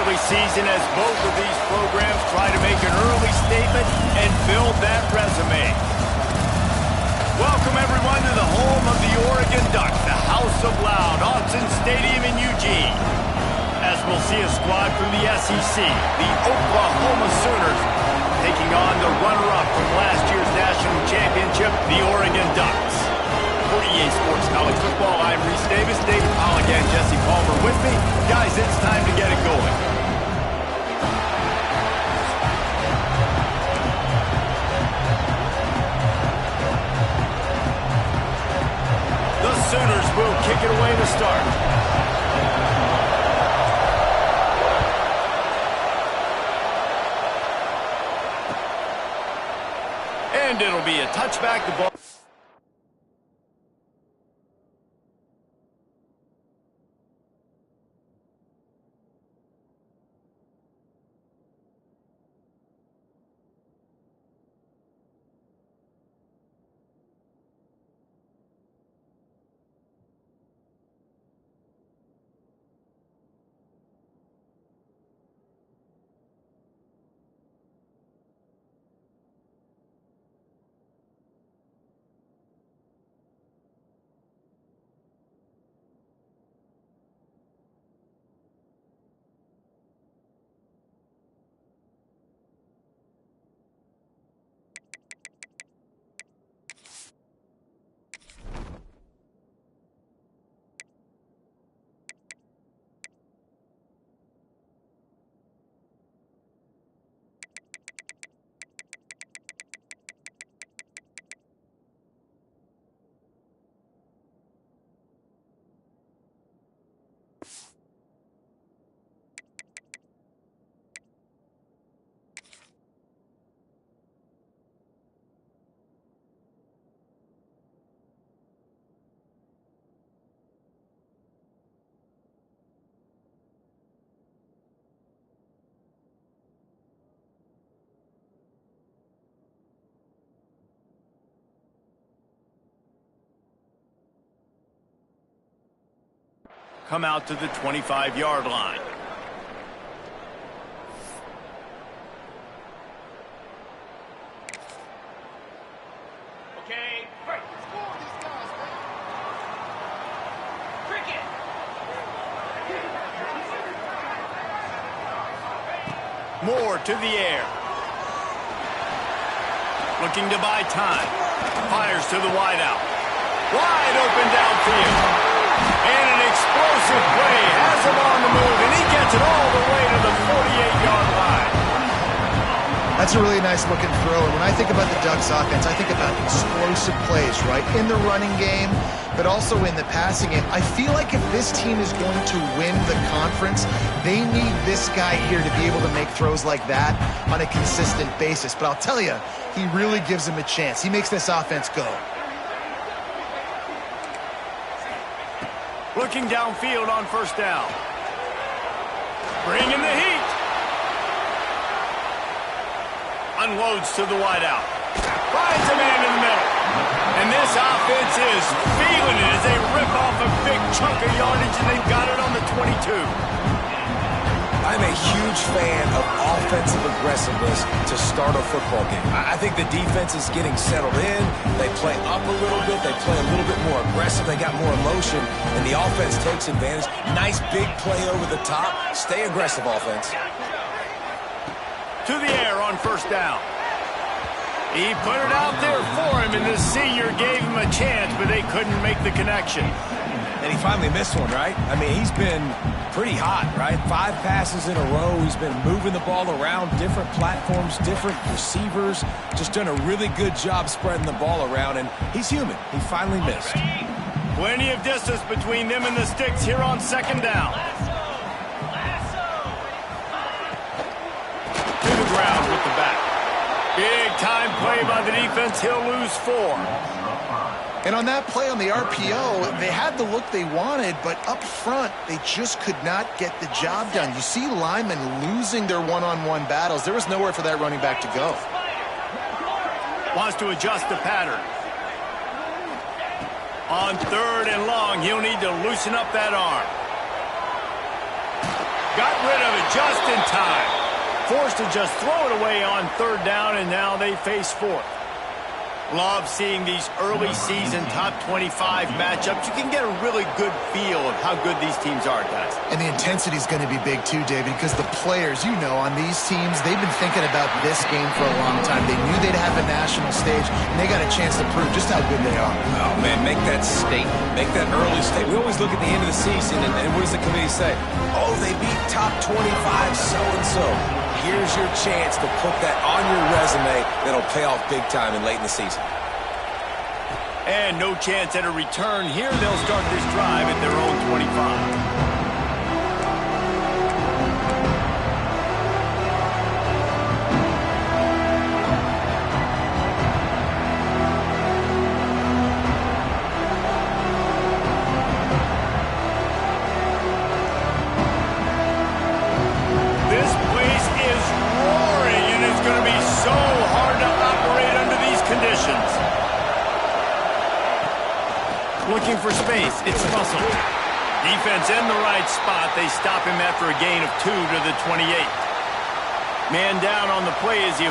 early season as both of these programs try to make an early statement and build that resume. Welcome, everyone, to the home of the Oregon Ducks, the House of Loud, Autzen Stadium in Eugene. As we'll see a squad from the SEC, the Oklahoma Sooners, taking on the runner-up from last year's national championship, the Oregon Ducks. For EA Sports College Football, I'm Reese Davis, David Polligan, Jesse Palmer with me. Guys, it's time to get it going. The Sooners will kick it away to start. And it'll be a touchback. The ball. Come out to the 25-yard line. Okay, great. Score these guys, man. Cricket. Moore to the air. Looking to buy time. Fires to the wideout. Wide open downfield. And an explosive play has him on the move, and he gets it all the way to the 48-yard line. That's a really nice-looking throw. And when I think about the Ducks offense, I think about explosive plays, right? In the running game, but also in the passing game. I feel like if this team is going to win the conference, they need this guy here to be able to make throws like that on a consistent basis. But I'll tell you, he really gives him a chance. He makes this offense go. Looking downfield on first down. Bringing the heat. Unloads to the wideout. Finds a man in the middle. And this offense is feeling it as they rip off a big chunk of yardage, and they've got it on the 22. I'm a huge fan of offensive aggressiveness to start a football game. I think the defense is getting settled in. They play up a little bit. They play a little bit more aggressive. They got more emotion, and the offense takes advantage. Nice big play over the top. Stay aggressive, offense. To the air on first down. He put it out there for him, and the senior gave him a chance, but they couldn't make the connection. And he finally missed one, right? I mean, he's been pretty hot, right? 5 passes in a row. He's been moving the ball around different platforms, different receivers. Just done a really good job spreading the ball around, and he's human. He finally missed. Plenty of distance between them and the sticks here on second down. To the ground with the back. Big time play by the defense. He'll lose 4. And on that play on the RPO, they had the look they wanted, but up front, they just could not get the job done. You see linemen losing their one-on-one battles. There was nowhere for that running back to go. Wants to adjust the pattern. On 3rd and long, he'll need to loosen up that arm. Got rid of it just in time. Forced to just throw it away on third down, and now they face fourth. Love seeing these early season top 25 matchups. You can get a really good feel of how good these teams are, guys. And the intensity is going to be big too, David, because the players, on these teams, they've been thinking about this game for a long time. They knew they'd have a national stage, and they got a chance to prove just how good they are. Oh, man, make that statement. Make that early statement. We always look at the end of the season, and what does the committee say? Oh, they beat top 25 so-and-so. Here's your chance to put that on your resume that'll pay off big time and late in the season. And no chance at a return here. They'll start this drive at their own 25. Looking for space. It's Russell. Defense in the right spot. They stop him after a gain of 2 to the 28. Man down on the play as he...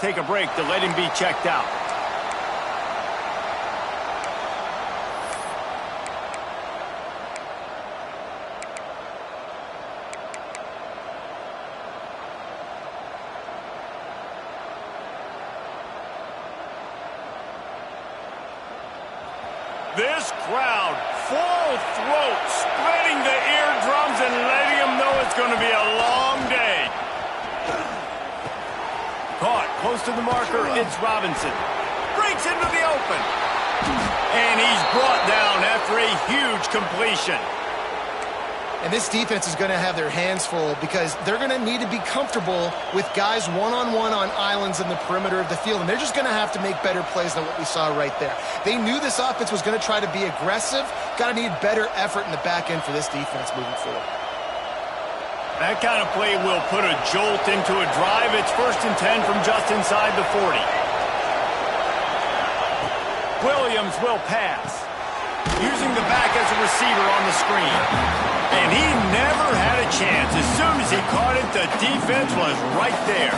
Take a break to let him be checked out. This crowd, full throat, spreading the eardrums and letting them know it's going to be a long day. Caught close to the marker, it's Robinson. Breaks into the open. And he's brought down after a huge completion. And this defense is going to have their hands full because they're going to need to be comfortable with guys one-on-one on islands in the perimeter of the field. And they're just going to have to make better plays than what we saw right there. They knew this offense was going to try to be aggressive. Got to need better effort in the back end for this defense moving forward. That kind of play will put a jolt into a drive. It's 1st and 10 from just inside the 40. Williams will pass. Using the back as a receiver on the screen. And he never had a chance. As soon as he caught it, the defense was right there.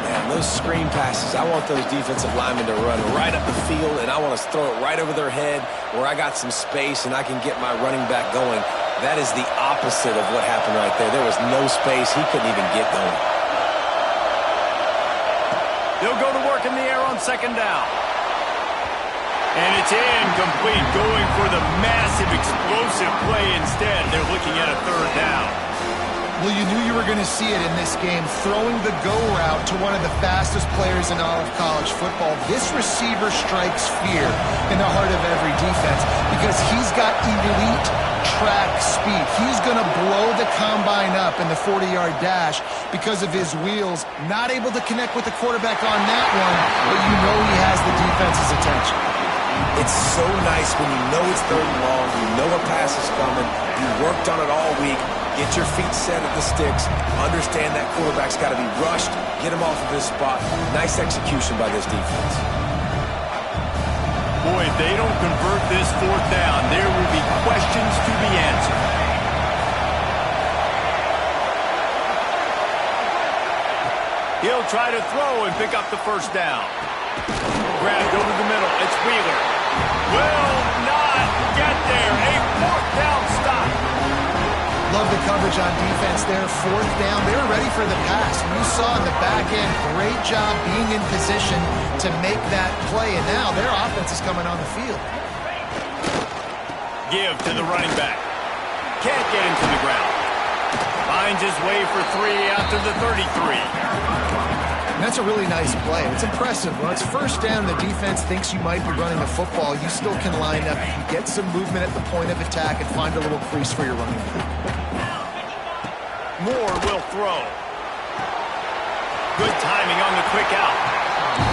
Man, those screen passes, I want those defensive linemen to run right up the field, and I want to throw it right over their head where I got some space and I can get my running back going. That is the opposite of what happened right there. There was no space. He couldn't even get going. They'll go to work in the air on 2nd down. And it's incomplete, going for the massive explosive play instead. They're looking at a 3rd down. Well, you knew you were going to see it in this game, throwing the go route to one of the fastest players in all of college football. This receiver strikes fear in the heart of every defense because he's got elite track speed. He's going to blow the combine up in the 40-yard dash because of his wheels. Not able to connect with the quarterback on that one, but you know he has the defense's attention. It's so nice when you know it's 3rd and long, you know a pass is coming, you worked on it all week, get your feet set at the sticks, understand that quarterback's got to be rushed, get him off of his spot. Nice execution by this defense. Boy, if they don't convert this 4th down, there will be questions to be answered. He'll try to throw and pick up the 1st down. Grabbed over the middle. It's Wheeler. Will not get there. A 4th down stop. love the coverage on defense there. Fourth down, they were ready for the pass. And you saw in the back end, great job being in position to make that play. And now their offense is coming on the field. Give to the running back. Can't get him to the ground. Finds his way for 3 after the 33. And that's a really nice play. It's impressive. When it's first down, the defense thinks you might be running the football. You still can line up. You can get some movement at the point of attack and find a little crease for your running back. Moore will throw. Good timing on the quick out.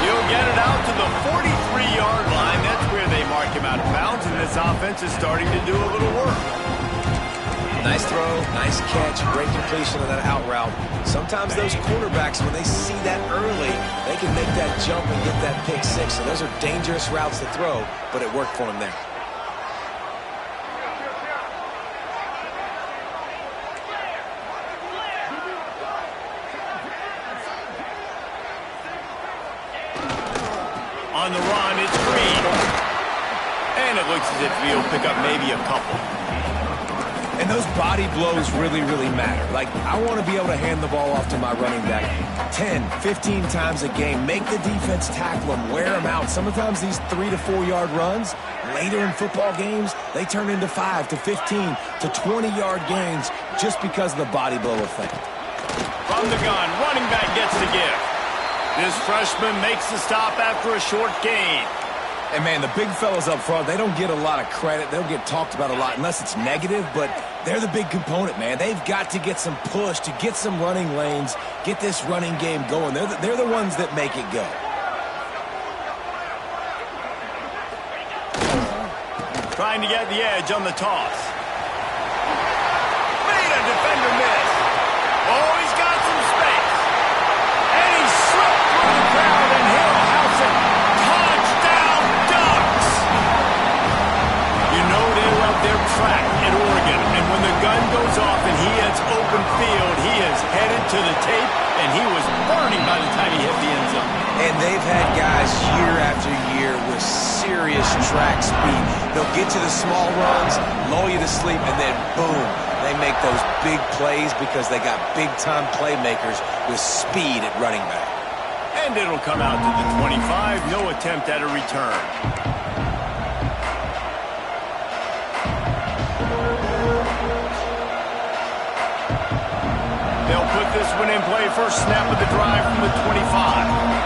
He'll get it out to the 43-yard line. That's where they mark him out of bounds, and this offense is starting to do a little work. Nice throw, nice catch, great completion of that out route. Sometimes those quarterbacks, when they see that early, they can make that jump and get that pick six. So those are dangerous routes to throw, but it worked for him there. On the run, it's Green. And it looks as if he'll pick up maybe a couple. And those body blows really, really matter. Like, I want to be able to hand the ball off to my running back 10, 15 times a game. Make the defense tackle them, wear them out. Sometimes these 3 to 4 yard runs, later in football games, they turn into 5 to 15 to 20 yard gains just because of the body blow effect. From the gun, running back gets the give. This freshman makes the stop after a short gain. And, man, the big fellas up front, they don't get a lot of credit. They'll get talked about a lot unless it's negative, but they're the big component, man. They've got to get some push, to get some running lanes, get this running game going. They're the ones that make it go. Trying to get the edge on the toss. Made a defender miss. Oh, he's got some space. And he slipped through the crowd, and he'll house it. Touchdown, Ducks! You know they love their track at Oregon, and when the gun goes off and he hits open field, he is headed to the tape, and he was burning by the time he hit the end zone. And they've had guys year after year with serious track speed. They'll get to the small runs, lull you to sleep, and then boom, they make those big plays because they got big-time playmakers with speed at running back. And it'll come out to the 25, no attempt at a return. They'll put this one in play first snap of the drive from the 25.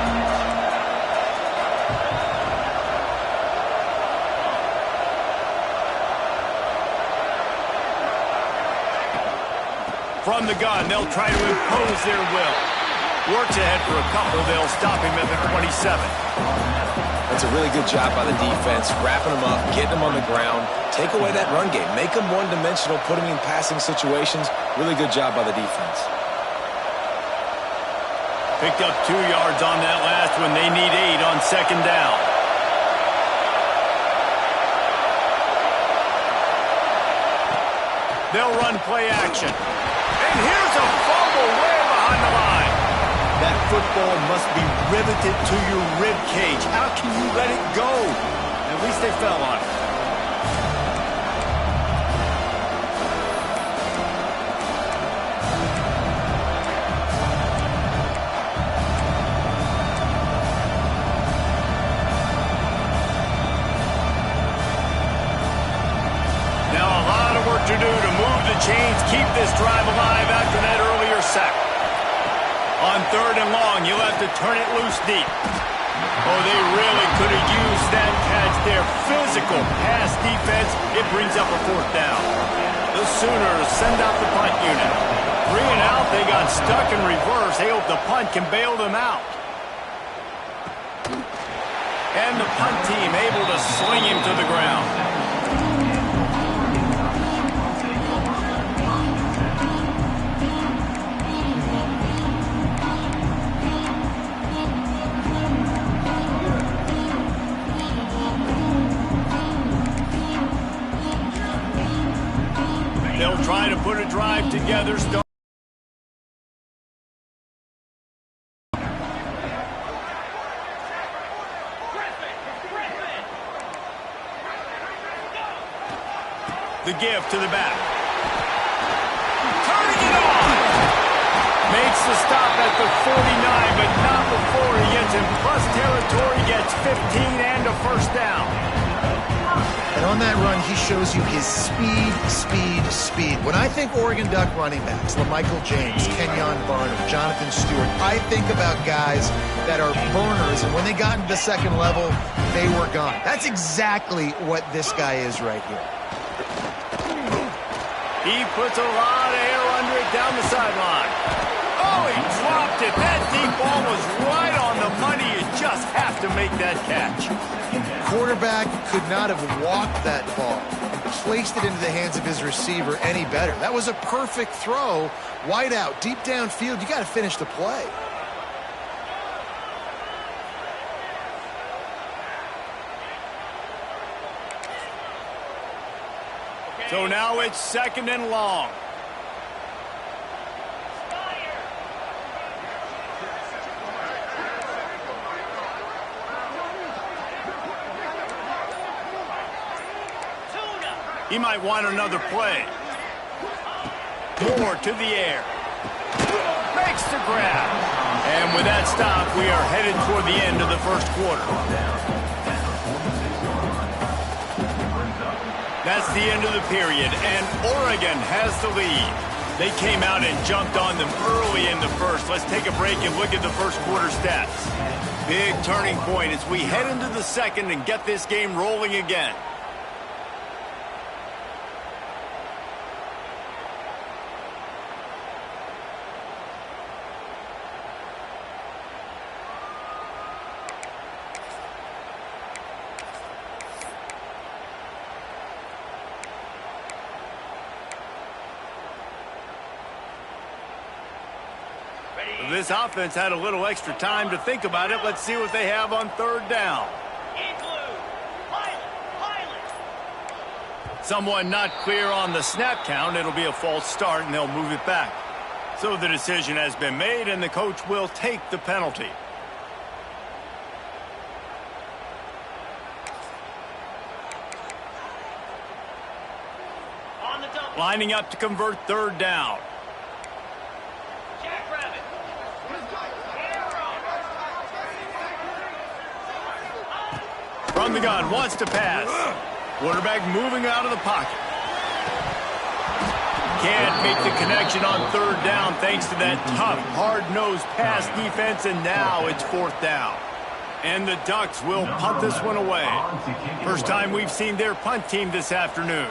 From the gun, they'll try to impose their will. Works ahead for a couple. They'll stop him at the 27. That's a really good job by the defense, wrapping them up, getting them on the ground, take away that run game, make them one-dimensional, put them in passing situations. Really good job by the defense. Picked up 2 yards on that last one. They need 8 on second down. They'll run play action. And here's a fumble way behind the line. That football must be riveted to your rib cage. How can you let it go? At least they fell on it. Now a lot of work to do to move the chains, keep this drive alive after that earlier sack. On third and long, you'll have to turn it loose deep. Oh, they really could have used that catch there. Physical pass defense, it brings up a fourth down. The Sooners send out the punt unit. 3 and out, they got stuck in reverse. They hope the punt can bail them out. And the punt team able to sling him to the ground. They'll try to put a drive together. The give to the back. Makes the stop at the 49, but not before he gets in plus territory, gets 15 and a first down. And on that run, he shows you his speed, speed, speed. When I think Oregon Duck running backs, LaMichael James, Kenyon Barnum, Jonathan Stewart, I think about guys that are burners, and when they got into the second level, they were gone. That's exactly what this guy is right here. He puts a lot of air under it down the sideline. Oh, he dropped it. That deep ball was right on the money. You just have to make that catch. Quarterback could not have walked that ball and placed it into the hands of his receiver any better. That was a perfect throw. Wide out, deep downfield. You got to finish the play. So now it's second and long. He might want another play. Moore to the air. Makes the grab. And with that stop, we are headed toward the end of the first quarter. That's the end of the period, and Oregon has the lead. They came out and jumped on them early in the first. Let's take a break and look at the first quarter stats. Big turning point as we head into the second and get this game rolling again. This offense had a little extra time to think about it. Let's see what they have on third down. Someone not clear on the snap count. It'll be a false start, and they'll move it back. So the decision has been made, and the coach will take the penalty. Lining up to convert third down. From the gun, wants to pass. Quarterback moving out of the pocket. Can't make the connection on third down thanks to that tough, hard-nosed pass defense, and now it's fourth down. And the Ducks will punt this one away. First time we've seen their punt team this afternoon.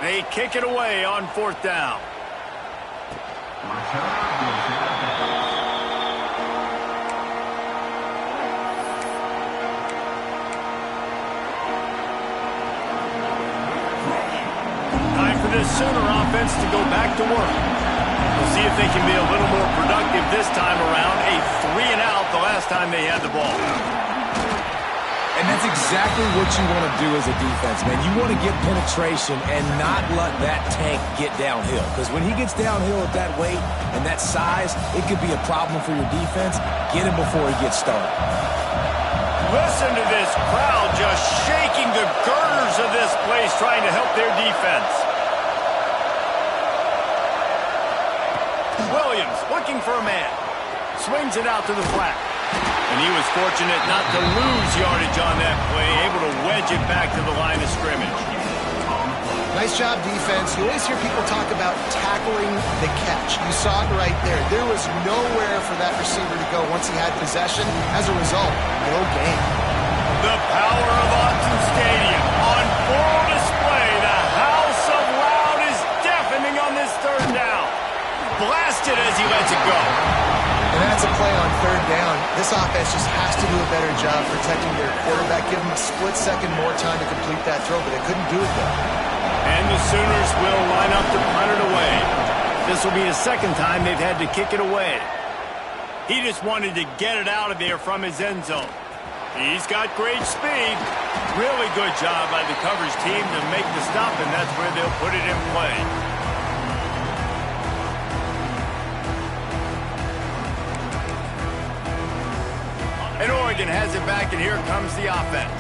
They kick it away on fourth down. This Sooner offense to go back to work. We'll see if they can be a little more productive this time around. A 3-and-out the last time they had the ball. And that's exactly what you want to do as a defense, man. You want to get penetration and not let that tank get downhill. Because when he gets downhill at that weight and that size, it could be a problem for your defense. Get him before he gets started. Listen to this crowd just shaking the girders of this place trying to help their defense. Williams looking for a man. Swings it out to the flat. And he was fortunate not to lose yardage on that play, able to wedge it back to the line of scrimmage. Nice job, defense. You always hear people talk about tackling the catch. You saw it right there. There was nowhere for that receiver to go once he had possession. As a result, no gain. The power of Autzen Stadium on full display. The House of Loud is deafening on this third down. Blasted as he lets it go. And that's a play on third down. This offense just has to do a better job protecting their quarterback. Give them a split second more time to complete that throw, but they couldn't do it though. And the Sooners will line up to punt it away. This will be the second time they've had to kick it away. He just wanted to get it out of there from his end zone. He's got great speed. Really good job by the coverage team to make the stop, and that's where they'll put it in play. And Oregon has it back, and here comes the offense.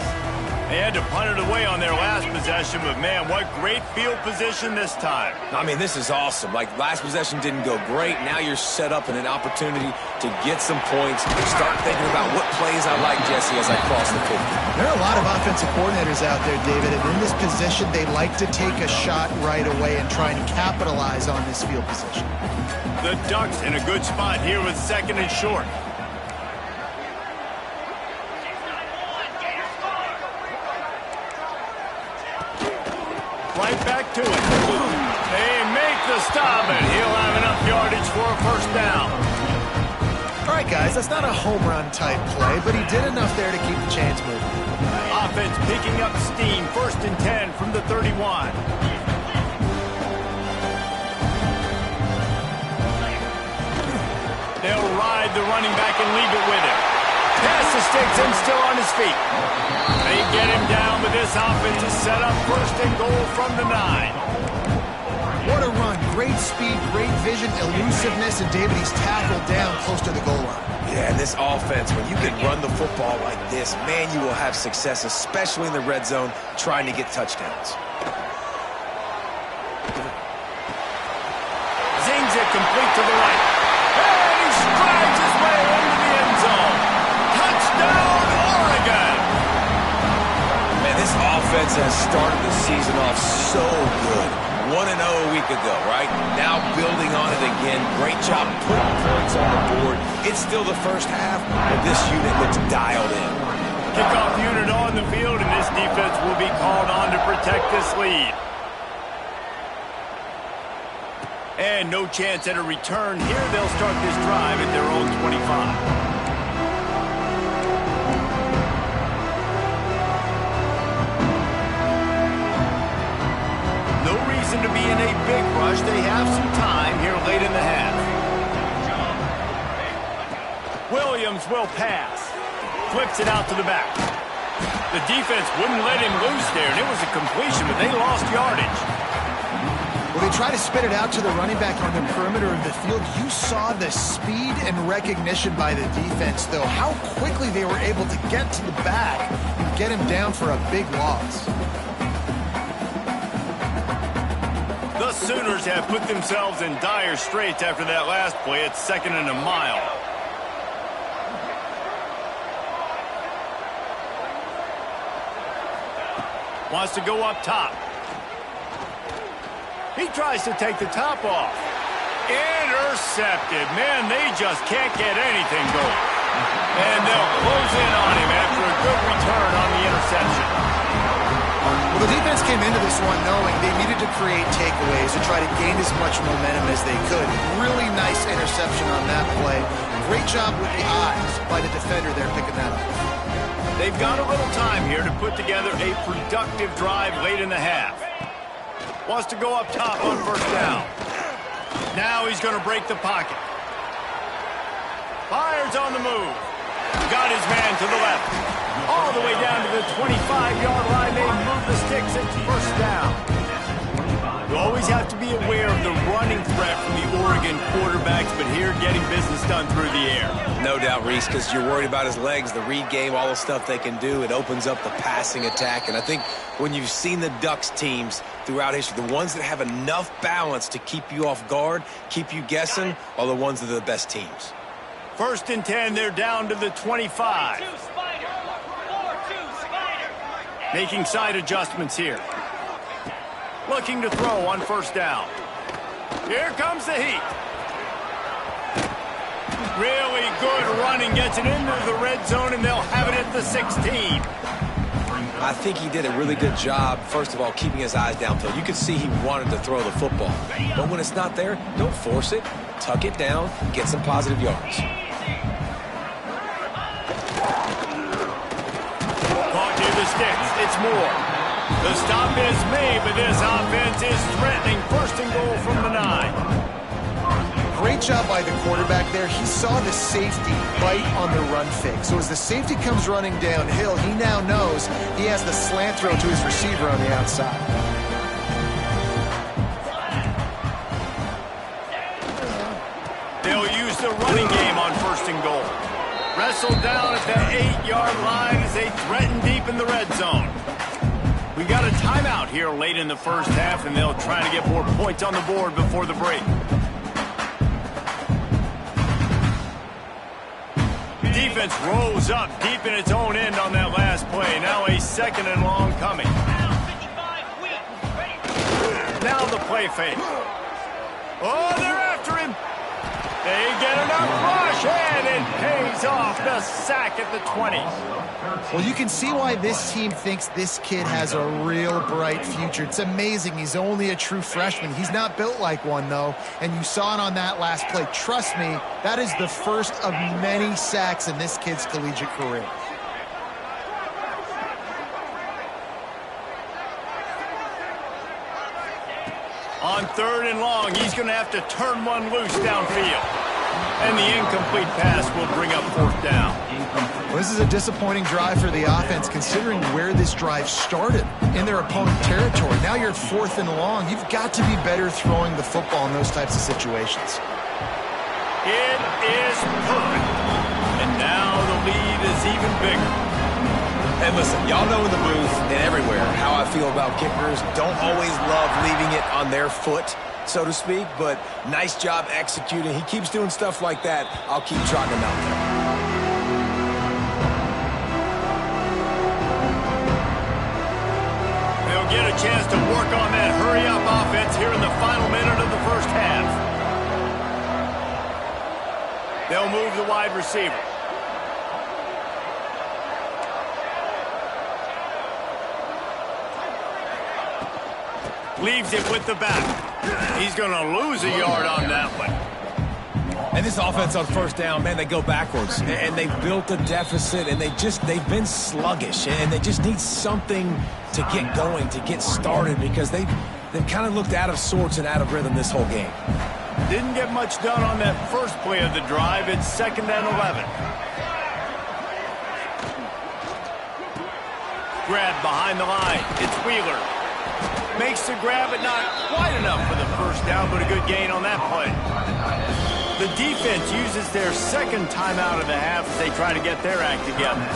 They had to punt it away on their last possession, but man, what great field position this time. I mean, this is awesome. Like, last possession didn't go great. Now you're set up in an opportunity to get some points. Start thinking about what plays I like, Jesse, as I cross the 50. There are a lot of offensive coordinators out there, David, and in this position, they like to take a shot right away and try and capitalize on this field position. The Ducks in a good spot here with 2nd and short. Right back to it. They make the stop, and he'll have enough yardage for a 1st down. All right, guys, that's not a home run type play, but he did enough there to keep the chains moving. Offense picking up steam. 1st and 10 from the 31. They'll ride the running back and leave it with him. Pass the sticks and still on his feet. They get him down, but this offense is set up 1st and goal from the 9. What a run. Great speed, great vision, elusiveness, and David, he's tackled down close to the goal line. Yeah, and this offense, when you can run the football like this, man, you will have success, especially in the red zone, trying to get touchdowns. Zings it complete to the right. And he strides his way into the end zone. Touchdown, Oregon! Man, this offense has started the season off so good. 1-0 a week ago, right? Now building on it again. Great job putting points on the board. It's still the 1st half, but this unit looks dialed in. Kickoff unit on the field, and this defense will be called on to protect this lead. And no chance at a return here. They'll start this drive at their own 25. To be in a big rush. They have some time here late in the half. Williams will pass. Flips it out to the back. The defense wouldn't let him loose there, and it was a completion, but they lost yardage. When they try to spit it out to the running back on the perimeter of the field, you saw the speed and recognition by the defense, though. How quickly they were able to get to the back and get him down for a big loss. The Sooners have put themselves in dire straits after that last play. It's 2nd and a mile. Wants to go up top. He tries to take the top off. Intercepted. Man, they just can't get anything going. And they'll close in on him after a good return on the interception. Well, the defense came into this one knowing they needed to create takeaways to try to gain as much momentum as they could. Really nice interception on that play. Great job with the eyes by the defender there picking that up. They've got a little time here to put together a productive drive late in the half. Wants to go up top on 1st down. Now he's going to break the pocket. Fires on the move. Got his man to the left. All the way down to the 25-yard line. They move the sticks. It's 1st down. You always have to be aware of the running threat from the Oregon quarterbacks, but here getting business done through the air. No doubt, Reese, because you're worried about his legs, the read game, all the stuff they can do. It opens up the passing attack. And I think when you've seen the Ducks teams throughout history, the ones that have enough balance to keep you off guard, keep you guessing, are the ones that are the best teams. 1st and 10, they're down to the 25. Making side adjustments here. Looking to throw on 1st down. Here comes the heat. Really good running. Gets it into the red zone, and they'll have it at the 16. I think he did a really good job, first of all, keeping his eyes downfield. You could see he wanted to throw the football. But when it's not there, don't force it. Tuck it down, get some positive yards. Caught near the sticks. It's Moore. The stop is made, but this offense is threatening. 1st and goal from the 9. Great job by the quarterback there. He saw the safety bite on the run fake. So as the safety comes running downhill, he now knows he has the slant throw to his receiver on the outside. They'll use the running game on 1st and goal. Wrestled down at the 8-yard line as they threaten deep in the red zone. We got a timeout here late in the first half, and they'll try to get more points on the board before the break. Defense rolls up deep in its own end on that last play. Now a 2nd and long coming. Now the play fake. Oh, they're after him. They get enough rush, and it pays off. The sack at the 20. Well, you can see why this team thinks this kid has a real bright future. It's amazing. He's only a true freshman. He's not built like one, though, and you saw it on that last play. Trust me, that is the first of many sacks in this kid's collegiate career. On 3rd and long, he's going to have to turn one loose downfield. And the incomplete pass will bring up 4th down. Well, this is a disappointing drive for the offense, considering where this drive started, in their opponent territory. Now you're 4th and long. You've got to be better throwing the football in those types of situations. It is perfect. And now the lead is even bigger. And listen, y'all know in the booth and everywhere how I feel about kickers. Don't always love leaving it on their foot, so to speak, but nice job executing. He keeps doing stuff like that. I'll keep trotting him out there. They'll get a chance to work on that hurry-up offense here in the final minute of the first half. They'll move the wide receiver. Leaves it with the back. He's going to lose a yard on that one. And this offense on 1st down, man, they go backwards. And they've built a deficit, and they've been sluggish. And they just need something to get going, to get started, because they've kind of looked out of sorts and out of rhythm this whole game. Didn't get much done on that first play of the drive. It's 2nd and 11. Grab behind the line. It's Wheeler. Makes the grab, but not quite enough for the first down, but a good gain on that play. The defense uses their 2nd timeout of the half as they try to get their act together.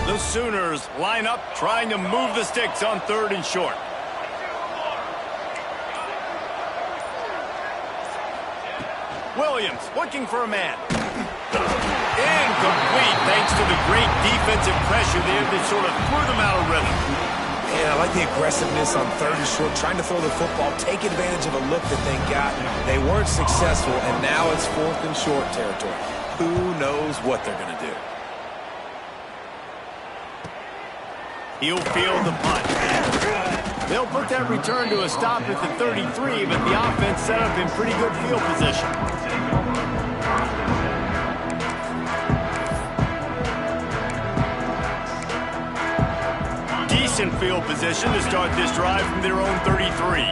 The Sooners line up trying to move the sticks on 3rd and short. Williams looking for a man. Incomplete thanks to the great defensive pressure there that sort of threw them out of rhythm. Yeah, I like the aggressiveness on 3rd and short, trying to throw the football, take advantage of a look that they got. They weren't successful, and now it's 4th and short territory. Who knows what they're going to do? He'll field the punt. They'll put that return to a stop at the 33, but the offense set up in pretty good field position. Decent field position to start this drive from their own 33.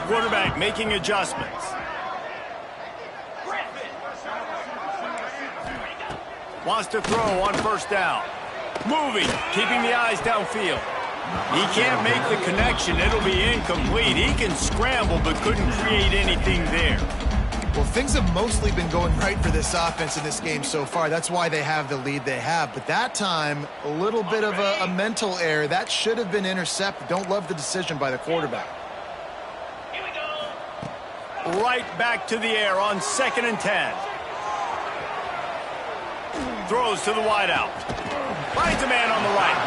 Quarterback making adjustments. Wants to throw on 1st down. Moving, keeping the eyes downfield. He can't make the connection. It'll be incomplete. He can scramble, but couldn't create anything there. Well, things have mostly been going right for this offense in this game so far. That's why they have the lead they have. But that time, a little bit of a mental error. That should have been intercepted. Don't love the decision by the quarterback. Here we go. Right back to the air on 2nd and 10. Throws to the wideout. Finds a man on the right.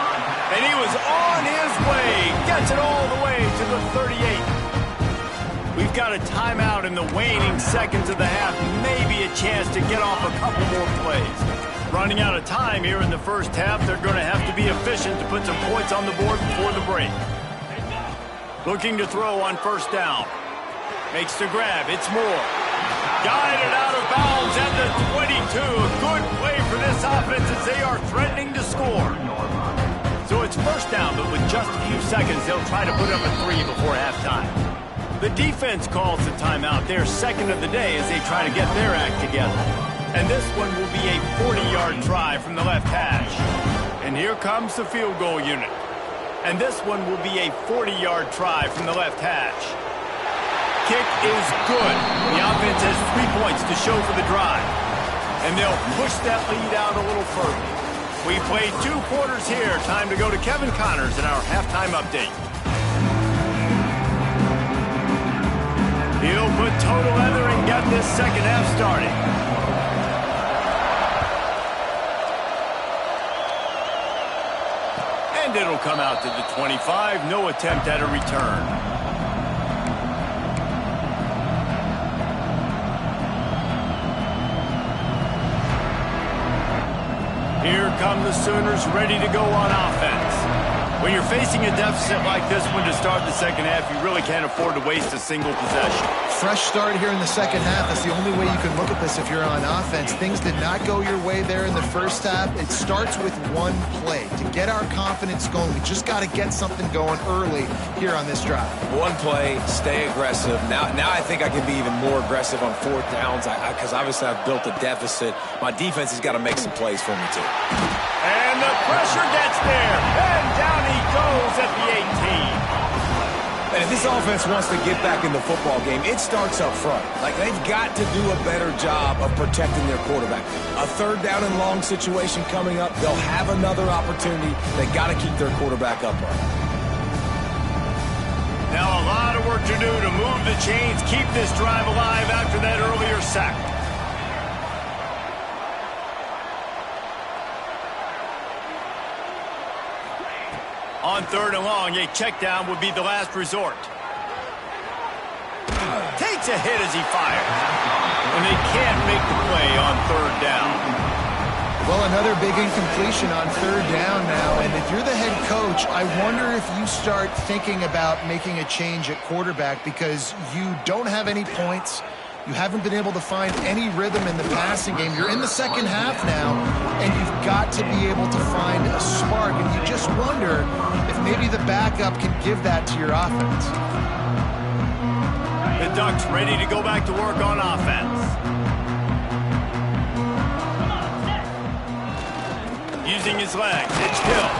And he was on his way. Gets it all the way to the 38. We've got a timeout in the waning seconds of the half. Maybe a chance to get off a couple more plays. Running out of time here in the first half. They're going to have to be efficient to put some points on the board before the break. Looking to throw on 1st down. Makes the grab. It's Moore. Guided out of bounds at the 22. A good play for this offense as they are threatening to score. So it's 1st down, but with just a few seconds, they'll try to put up a 3 before halftime. The defense calls the timeout, their second of the day, as they try to get their act together. And this one will be a 40-yard try from the left hash. And here comes the field goal unit. And this one will be a 40-yard try from the left hash. Kick is good. The offense has 3 points to show for the drive. And they'll push that lead out a little further. We played 2 quarters here. Time to go to Kevin Connors in our halftime update. He'll put total leather and get this second half started. And it'll come out to the 25. No attempt at a return. Here come the Sooners ready to go on offense. When you're facing a deficit like this one to start the second half, you really can't afford to waste a single possession. Fresh start here in the second half. That's the only way you can look at this if you're on offense. Things did not go your way there in the first half. It starts with one play. To get our confidence going, we just got to get something going early here on this drive. One play, stay aggressive. Now I think I can be even more aggressive on 4th downs because obviously I've built a deficit. My defense has got to make some plays for me too. And the pressure gets there. And down he goes at the 18. And if this offense wants to get back in the football game, it starts up front. Like, they've got to do a better job of protecting their quarterback. A 3rd down and long situation coming up, they'll have another opportunity. They got to keep their quarterback upright. Now a lot of work to do to move the chains, keep this drive alive after that earlier sack. On 3rd and long, a check down would be the last resort. Takes a hit as he fires. And they can't make the play on 3rd down. Well, another big incompletion on 3rd down now. And if you're the head coach, I wonder if you start thinking about making a change at quarterback because you don't have any points. You haven't been able to find any rhythm in the passing game. You're in the second half now, and you've got to be able to find a spark. And you just wonder if maybe the backup can give that to your offense. The Ducks ready to go back to work on offense. Using his legs, it's Hill.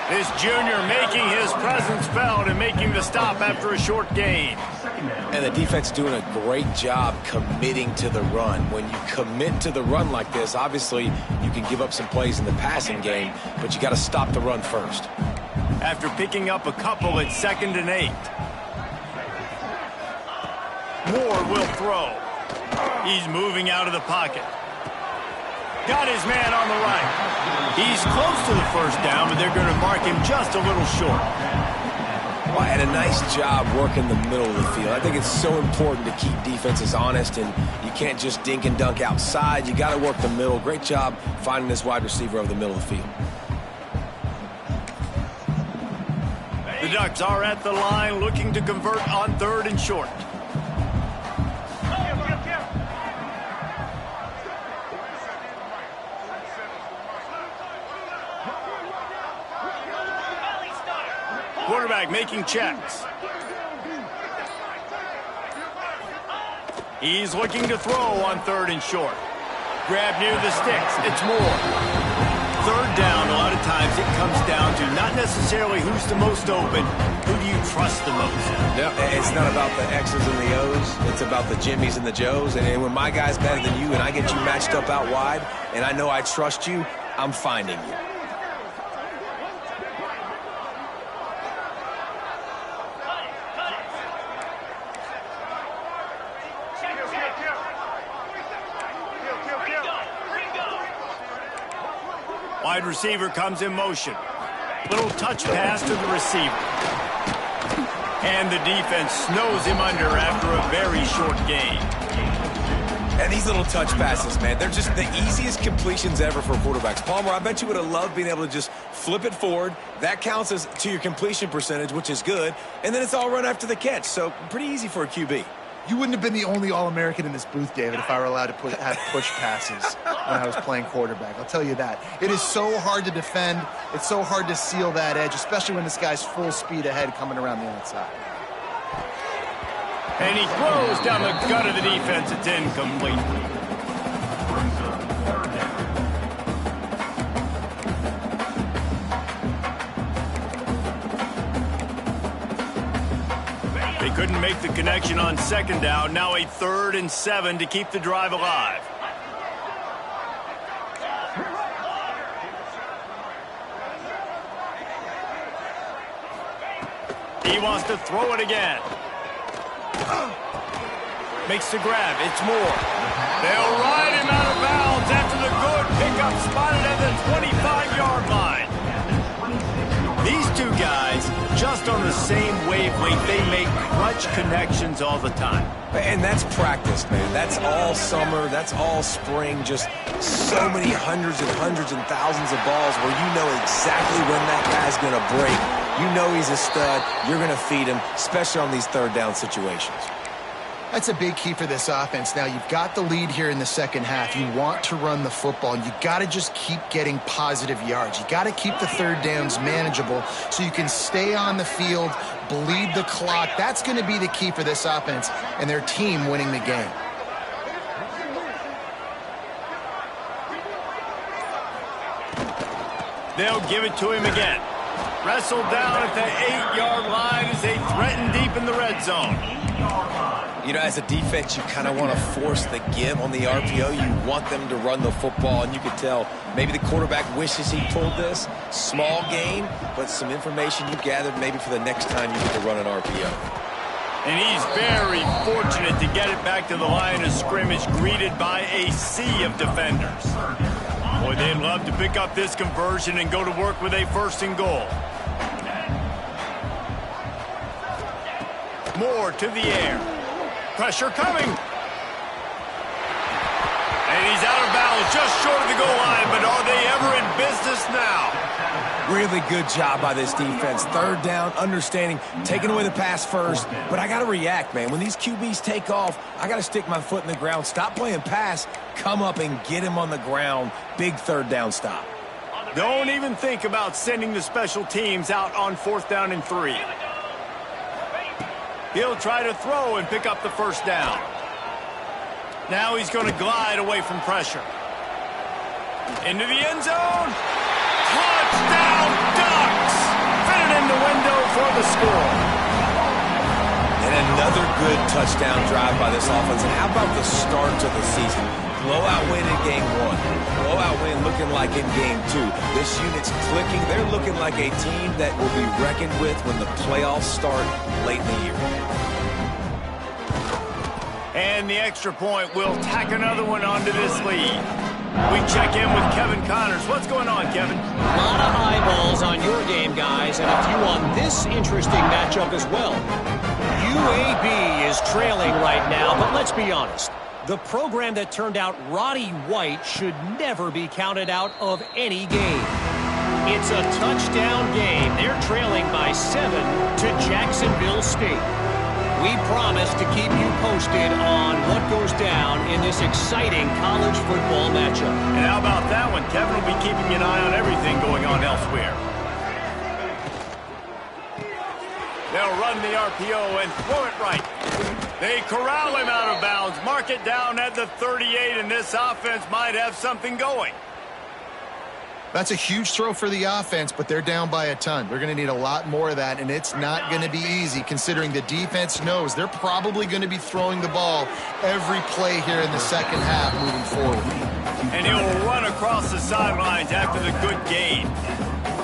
This junior making his presence felt and making the stop after a short gain. And the defense doing a great job committing to the run. When you commit to the run like this, obviously you can give up some plays in the passing game, but you got to stop the run first. After picking up a couple, it's 2nd and 8. Moore will throw. He's moving out of the pocket. Got his man on the right. He's close to the 1st down, but they're going to mark him just a little short. Well, and a nice job working the middle of the field. I think it's so important to keep defenses honest, and you can't just dink and dunk outside. You got to work the middle. Great job finding this wide receiver over the middle of the field. The Ducks are at the line looking to convert on 3rd and short. Quarterback making checks. He's looking to throw on 3rd and short. Grab near the sticks. It's Moore. 3rd down, a lot of times it comes down to not necessarily who's the most open, who do you trust the most? Yep. It's not about the X's and the O's. It's about the Jimmys and the Joes. And when my guy's better than you and I get you matched up out wide and I know I trust you, I'm finding you. Wide receiver comes in motion. Little touch pass to the receiver. And the defense snows him under after a very short gain. And these little touch passes, man, they're just the easiest completions ever for quarterbacks. Palmer, I bet you would have loved being able to just flip it forward. That counts as to your completion percentage, which is good. And then it's all run after the catch. So pretty easy for a QB. You wouldn't have been the only All-American in this booth, David, if I were allowed to have push passes when I was playing quarterback. I'll tell you that. It is so hard to defend. It's so hard to seal that edge, especially when this guy's full speed ahead coming around the outside. And he throws down the gut of the defense. It's incomplete. They couldn't make the connection on second down. Now a 3rd and 7 to keep the drive alive. He wants to throw it again. Makes the grab. It's Moore. They'll ride him out of bounds after the good pickup spotted at the 25-yard line. These two guys, just on the same wavelength, they make clutch connections all the time. And that's practice, man. That's all summer. That's all spring. Just so many hundreds and thousands of balls where you know exactly when that guy's going to break. You know he's a stud. You're going to feed him, especially on these 3rd down situations. That's a big key for this offense. Now, you've got the lead here in the second half. You want to run the football, and you got to just keep getting positive yards. You got to keep the 3rd downs manageable so you can stay on the field, bleed the clock. That's going to be the key for this offense and their team winning the game. They'll give it to him again. Wrestled down at the 8-yard line as they threaten deep in the red zone. You know, as a defense, you kind of want to force the give on the RPO. You want them to run the football, and you can tell maybe the quarterback wishes he pulled this. Small gain, but some information you gathered maybe for the next time you get to run an RPO. And he's very fortunate to get it back to the line of scrimmage, greeted by a sea of defenders. Boy, they'd love to pick up this conversion and go to work with a 1st and goal. Moore to the air. Pressure coming. And he's out of bounds just short of the goal line, but are they ever in business now? Really good job by this defense. 3rd down, understanding, taking away the pass first. But I got to react, man. When these QBs take off, I got to stick my foot in the ground. Stop playing pass. Come up and get him on the ground. Big 3rd down stop. Don't even think about sending the special teams out on 4th down and 3. He'll try to throw and pick up the 1st down. Now he's going to glide away from pressure. Into the end zone. Touchdown, Ducks! Fitted in the window for the score. And another good touchdown drive by this offense. And how about the start to the season? Blowout win in game 1. Blowout win looking like in game 2. This unit's clicking. They're looking like a team that will be reckoned with when the playoffs start late in the year. And the extra point will tack another one onto this lead. We check in with Kevin Connors. What's going on, Kevin? A lot of eyeballs on your game, guys, and a few on this interesting matchup as well. UAB is trailing right now, but let's be honest. The program that turned out Roddy White should never be counted out of any game. It's a touchdown game. They're trailing by 7 to Jacksonville State. We promise to keep you posted on what goes down in this exciting college football matchup. And how about that one? Kevin will be keeping an eye on everything going on elsewhere. They'll run the RPO and throw it right. They corral him out of bounds, mark it down at the 38, and this offense might have something going. That's a huge throw for the offense, but they're down by a ton. They're going to need a lot more of that, and it's not going to be easy considering the defense knows they're probably going to be throwing the ball every play here in the second half moving forward. And he'll run across the sidelines after the good gain.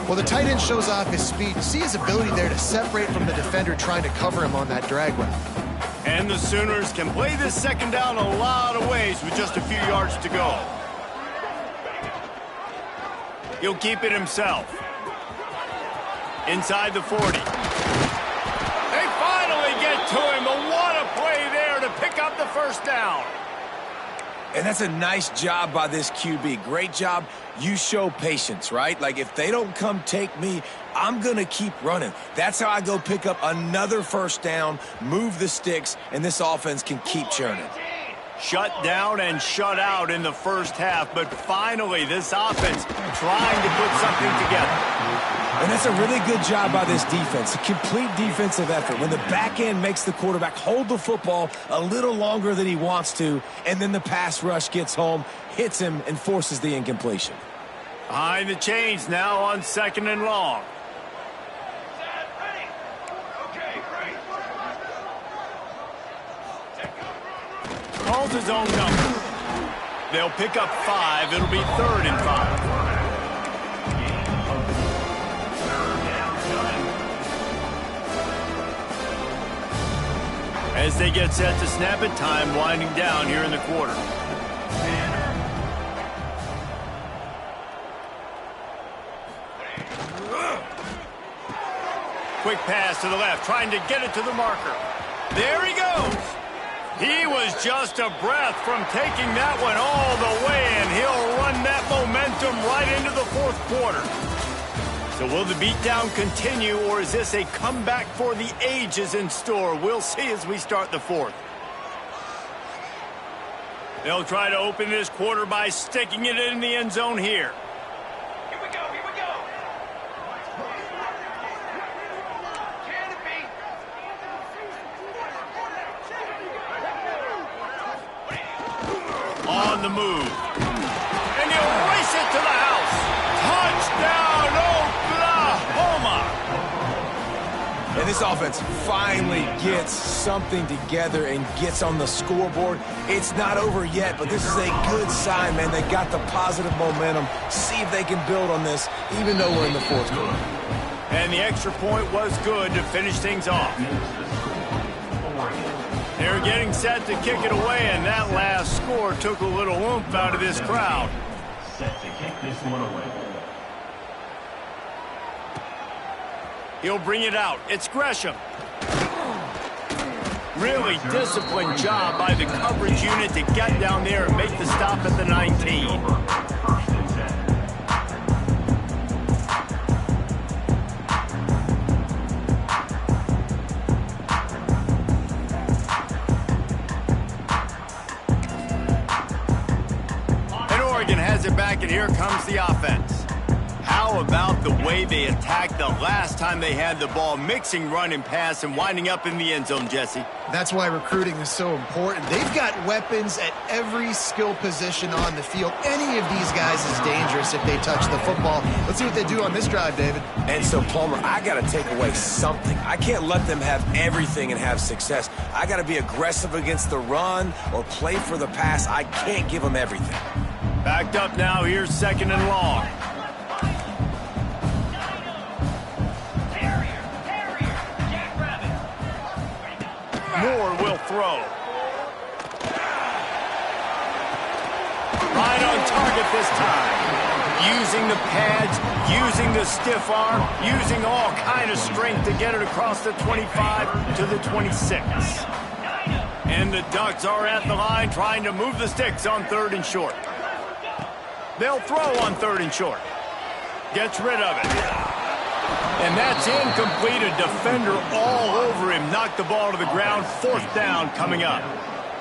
Well, the tight end shows off his speed. You see his ability there to separate from the defender trying to cover him on that drag route. And the Sooners can play this second down a lot of ways with just a few yards to go. He'll keep it himself. Inside the 40. They finally get to him. But what a play there to pick up the first down. And that's a nice job by this QB. Great job. You show patience, right? Like, if they don't come take me, I'm going to keep running. That's how I go pick up another first down, move the sticks, and this offense can keep churning. Shut down and shut out in the first half, but finally this offense trying to put something together. And that's a really good job by this defense, a complete defensive effort. When the back end makes the quarterback hold the football a little longer than he wants to, and then the pass rush gets home, hits him, and forces the incompletion. Behind the chains now on 2nd and long. Calls his own number. They'll pick up 5. It'll be 3rd and 5. As they get set to snap it, time winding down here in the quarter. Quick pass to the left, trying to get it to the marker. There he goes. He was just a breath from taking that one all the way, and he'll run that momentum right into the 4th quarter. So will the beatdown continue, or is this a comeback for the ages in store? We'll see as we start the 4th. They'll try to open this quarter by sticking it in the end zone here. Here we go, here we go. On the move. And he'll race it to the house. Touchdown, Oklahoma! And this offense finally gets something together and gets on the scoreboard. It's not over yet, but this is a good sign, man. They got the positive momentum. See if they can build on this, even though we're in the 4th quarter. And the extra point was good to finish things off. They're getting set to kick it away, and that last score took a little oomph out of this crowd. Set to kick this one away. He'll bring it out. It's Gresham. Really disciplined job by the coverage unit to get down there and make the stop at the 19. And Oregon has it back, and here comes the offense. How about the way they attacked the last time they had the ball, mixing run and pass and winding up in the end zone, Jesse? That's why recruiting is so important. They've got weapons at every skill position on the field. Any of these guys is dangerous if they touch the football. Let's see what they do on this drive, David. And so, Palmer, I got to take away something. I can't let them have everything and have success. I got to be aggressive against the run or play for the pass. I can't give them everything. Backed up now. Here's 2nd and long. Moore will throw. Right on target this time. Using the pads, using the stiff arm, using all kind of strength to get it across the 25 to the 26. And the Ducks are at the line trying to move the sticks on 3rd and short. They'll throw on 3rd and short. Gets rid of it. And that's incomplete. A defender all over him. Knocked the ball to the ground. 4th down coming up.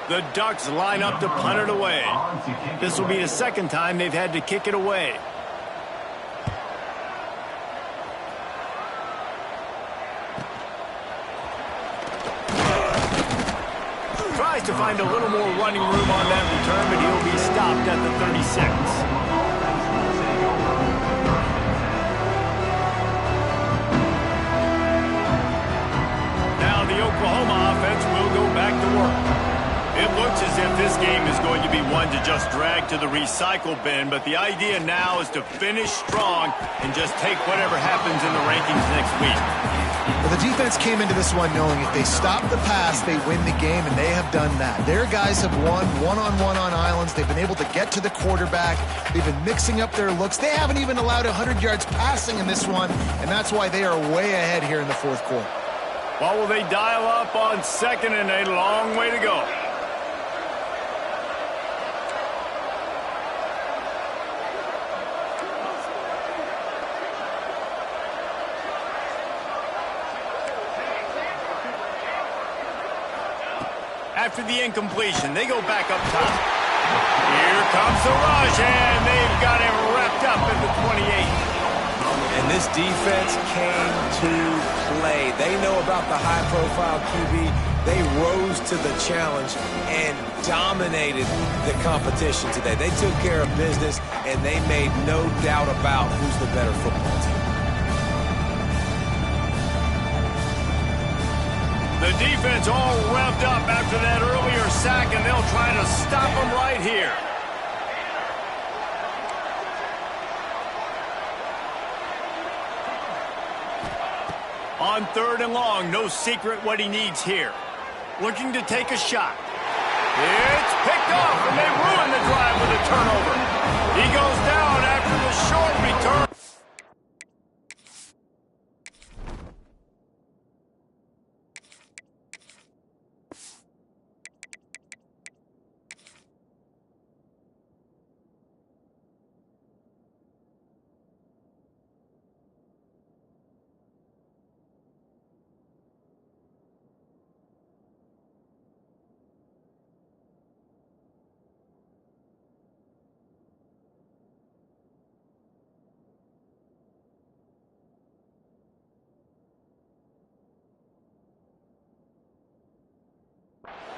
The Ducks line up to punt it away. This will be the 2nd time they've had to kick it away. Tries to find a little more running room on that return, but he'll be stopped at the 36. The Oklahoma offense will go back to work. It looks as if this game is going to be one to just drag to the recycle bin, but the idea now is to finish strong and just take whatever happens in the rankings next week. Well, the defense came into this one knowing if they stop the pass, they win the game, and they have done that. Their guys have won one-on-one on islands. They've been able to get to the quarterback. They've been mixing up their looks. They haven't even allowed 100 yards passing in this one, and that's why they are way ahead here in the 4th quarter. Well, will they dial up on 2nd and a long way to go? After the incompletion, they go back up top. Here comes the rush, and they've got him wrapped up at the 28. And And this defense came to play. They know about the high-profile QB. They rose to the challenge and dominated the competition today. They took care of business, and they made no doubt about who's the better football team. The defense all revved up after that earlier sack, and they'll try to stop them right here. On 3rd and long, no secret what he needs here. Looking to take a shot. It's picked off, and they ruin the drive with a turnover. He goes down after the short return.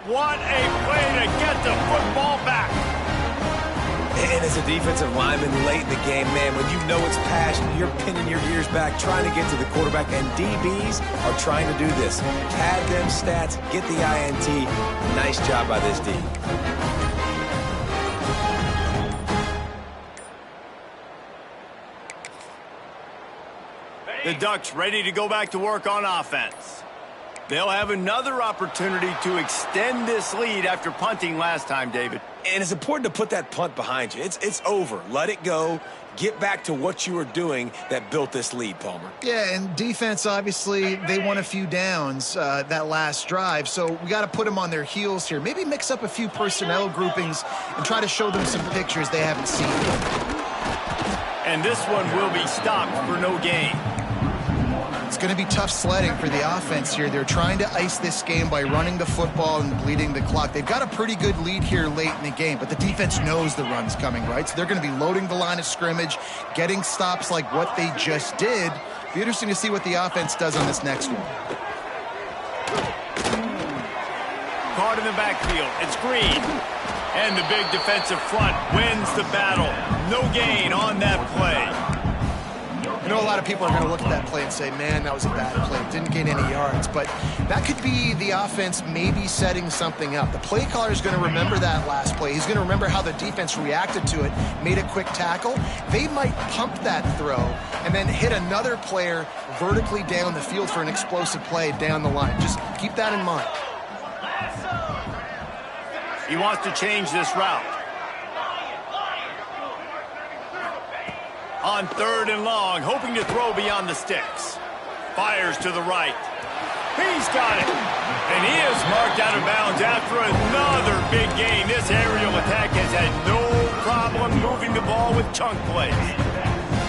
What a play to get the football back. And as a defensive lineman late in the game, man, when you know it's passion, you're pinning your ears back, trying to get to the quarterback, and DBs are trying to do this. Pad them stats, get the INT. Nice job by this D. The Ducks ready to go back to work on offense. They'll have another opportunity to extend this lead after punting last time, David. And it's important to put that punt behind you. It's over. Let it go. Get back to what you were doing that built this lead, Palmer. Yeah, and defense, obviously, they won a few downs that last drive, so we got to put them on their heels here. Maybe mix up a few personnel groupings and try to show them some pictures they haven't seen yet. And this one will be stopped for no gain. It's going to be tough sledding for the offense here. They're trying to ice this game by running the football and bleeding the clock. They've got a pretty good lead here late in the game, but the defense knows the run's coming, right? So they're going to be loading the line of scrimmage, getting stops like what they just did. Be interesting to see what the offense does on this next one. Caught in the backfield. It's Green. And the big defensive front wins the battle. No gain on that play. I know a lot of people are going to look at that play and say, man, that was a bad play. Didn't gain any yards. But that could be the offense maybe setting something up. The play caller is going to remember that last play. He's going to remember how the defense reacted to it, made a quick tackle. They might pump that throw and then hit another player vertically down the field for an explosive play down the line. Just keep that in mind. He wants to change this route. On 3rd and long, hoping to throw beyond the sticks. Fires to the right. He's got it. And he is marked out of bounds after another big gain. This aerial attack has had no problem moving the ball with chunk plays.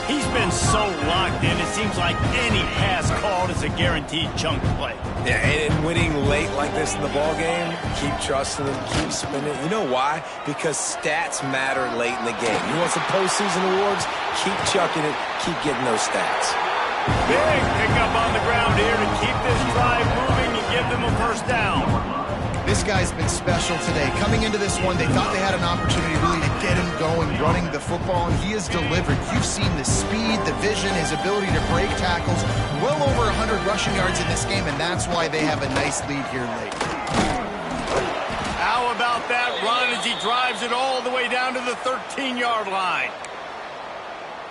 He's been so locked in, it seems like any pass called is a guaranteed chunk play. Yeah, and winning late like this in the ball game, keep trusting him, keep spinning. You know why? Because stats matter late in the game. You want some postseason awards? Keep chucking it, keep getting those stats. Big pickup on the ground here to keep this drive moving and give them a first down. This guy's been special today. Coming into this one, they thought they had an opportunity really to get him going, running the football, and he has delivered. You've seen the speed, the vision, his ability to break tackles. Well over 100 rushing yards in this game, and that's why they have a nice lead here late. How about that run as he drives it all the way down to the 13-yard line?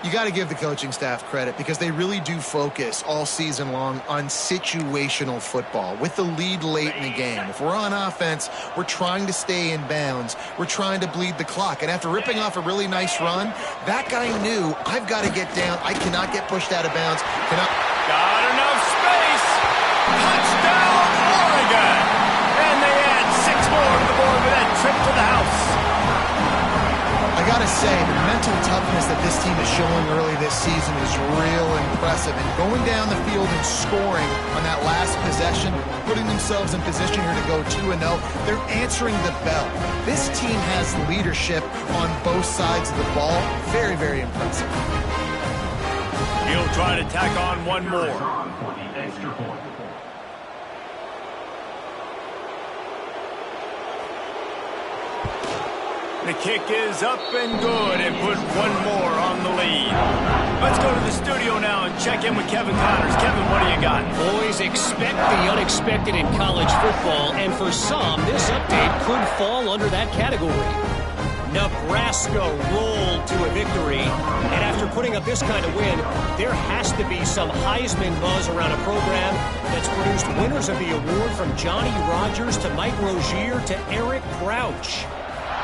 You got to give the coaching staff credit because they really do focus all season long on situational football with the lead late in the game. If we're on offense, we're trying to stay in bounds. We're trying to bleed the clock. And after ripping off a really nice run, that guy knew, I've got to get down. I cannot get pushed out of bounds. Got enough space. Touchdown, Oregon. And they add 6 more to the board with that trip to the house. I gotta say, the mental toughness that this team is showing early this season is real impressive. And going down the field and scoring on that last possession, putting themselves in position here to go 2-0, they're answering the bell. This team has leadership on both sides of the ball. Very, very impressive. He'll try to tack on one more. For the extra point. The kick is up and good and put one more on the lead. Let's go to the studio now and check in with Kevin Connors. Kevin, what do you got? Boys, expect the unexpected in college football, and for some, this update could fall under that category. Nebraska rolled to a victory, and after putting up this kind of win, there has to be some Heisman buzz around a program that's produced winners of the award from Johnny Rodgers to Mike Rozier to Eric Crouch.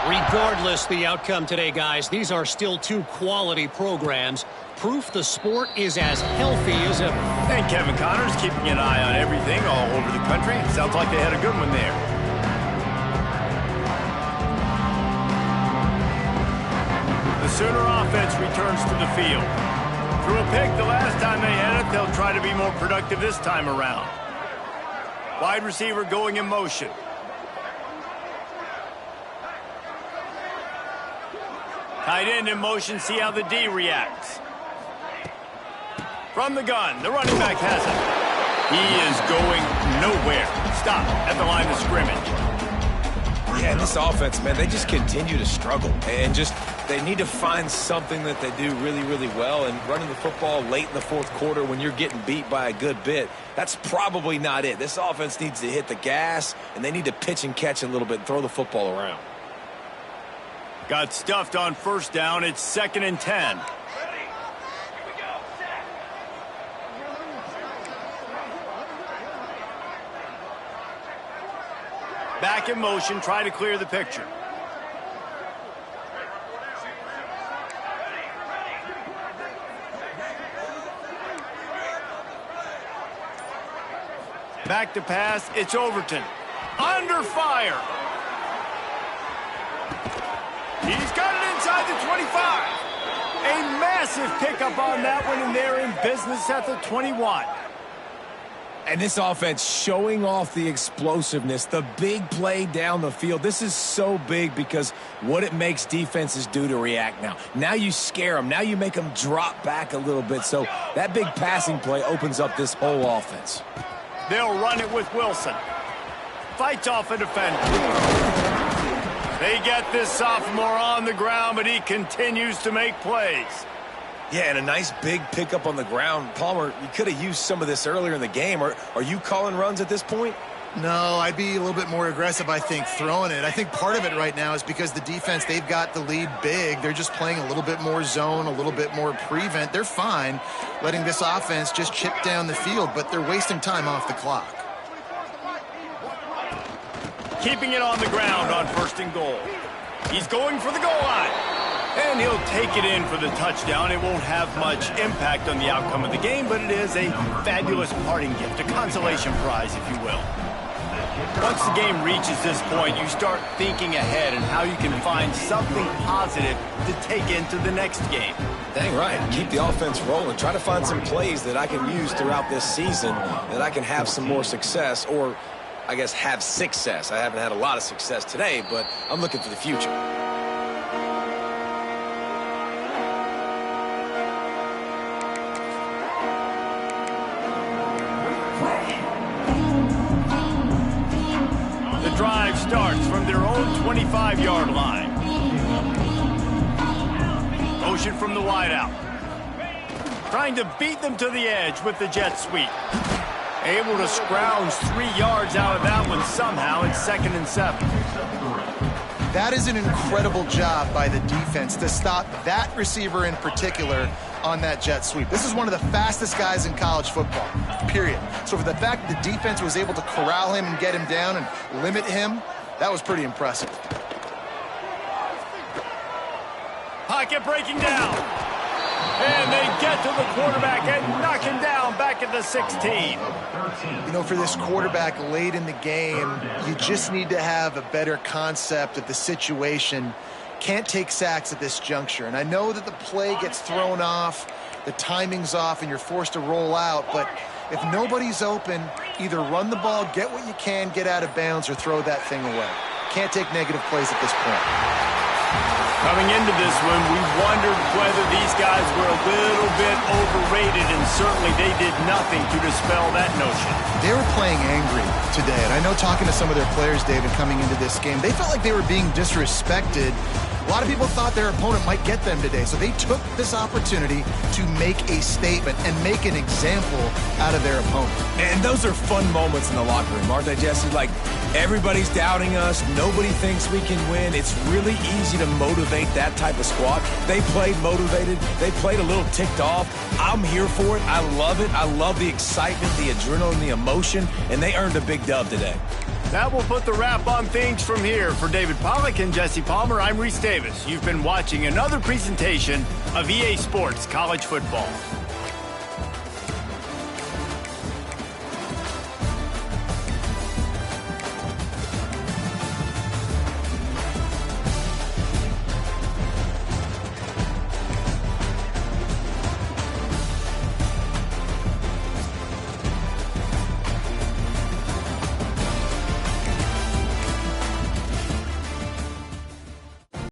Regardless the outcome today, guys, these are still two quality programs. Proof the sport is as healthy as ever. And Kevin Connors keeping an eye on everything all over the country. Sounds like they had a good one there. The Sooner offense returns to the field. Threw a pick the last time they had it. They'll try to be more productive this time around. Wide receiver going in motion. Tight end in motion, see how the D reacts. From the gun, the running back has it. He is going nowhere. Stop at the line of scrimmage. Yeah, and this offense, man, they just continue to struggle. And they need to find something that they do really, really well. And running the football late in the fourth quarter when you're getting beat by a good bit, that's probably not it. This offense needs to hit the gas, and they need to pitch and catch a little bit and throw the football around. Got stuffed on first down. It's 2nd and 10. Back in motion, try to clear the picture. Back to pass, it's Overton. Under fire. He's got it inside the 25. A massive pickup on that one, and they're in business at the 21. And this offense showing off the explosiveness, the big play down the field. This is so big because what it makes defenses do to react now. Now you scare them. Now you make them drop back a little bit. So that big passing play opens up this whole offense. They'll run it with Wilson. Fights off a defender. They get this sophomore on the ground, but he continues to make plays. Yeah, and a nice big pickup on the ground. Palmer, you could have used some of this earlier in the game. Are you calling runs at this point? No, I'd be a little bit more aggressive, I think, throwing it. I think part of it right now is because the defense, they've got the lead big. They're just playing a little bit more zone, a little bit more prevent. They're fine letting this offense just chip down the field, but they're wasting time off the clock. Keeping it on the ground on 1st and goal. He's going for the goal line. And he'll take it in for the touchdown. It won't have much impact on the outcome of the game, but it is a fabulous parting gift, a consolation prize, if you will. Once the game reaches this point, you start thinking ahead and how you can find something positive to take into the next game. Dang right. Keep the offense rolling. Try to find some plays that I can use throughout this season that I can have some more success, or I guess have success. I haven't had a lot of success today, but I'm looking for the future. The drive starts from their own 25-yard line. Motion from the wideout. Trying to beat them to the edge with the jet sweep. Able to scrounge 3 yards out of that one somehow. It's 2nd and 7. That is an incredible job by the defense to stop that receiver in particular on that jet sweep. This is one of the fastest guys in college football, period. So for the fact that the defense was able to corral him and get him down and limit him, that was pretty impressive. Pocket breaking down. And they get to the quarterback and knock him down back at the 16. You know, for this quarterback late in the game, you just need to have a better concept of the situation. Can't take sacks at this juncture. And I know that the play gets thrown off, the timing's off, and you're forced to roll out. But if nobody's open, either run the ball, get what you can, get out of bounds, or throw that thing away. Can't take negative plays at this point. Coming into this one, we wondered whether these guys were a little bit overrated, and certainly they did nothing to dispel that notion. They were playing angry today, and I know talking to some of their players, David, coming into this game, they felt like they were being disrespected. A lot of people thought their opponent might get them today, so they took this opportunity to make a statement and make an example out of their opponent. And those are fun moments in the locker room, aren't they, Jesse? Like, everybody's doubting us. Nobody thinks we can win. It's really easy to motivate that type of squad. They played motivated. They played a little ticked off. I'm here for it. I love it. I love the excitement, the adrenaline, the emotion, and they earned a big dub today. That will put the wrap on things from here. For David Pollack and Jesse Palmer, I'm Reese Davis. You've been watching another presentation of EA Sports College Football.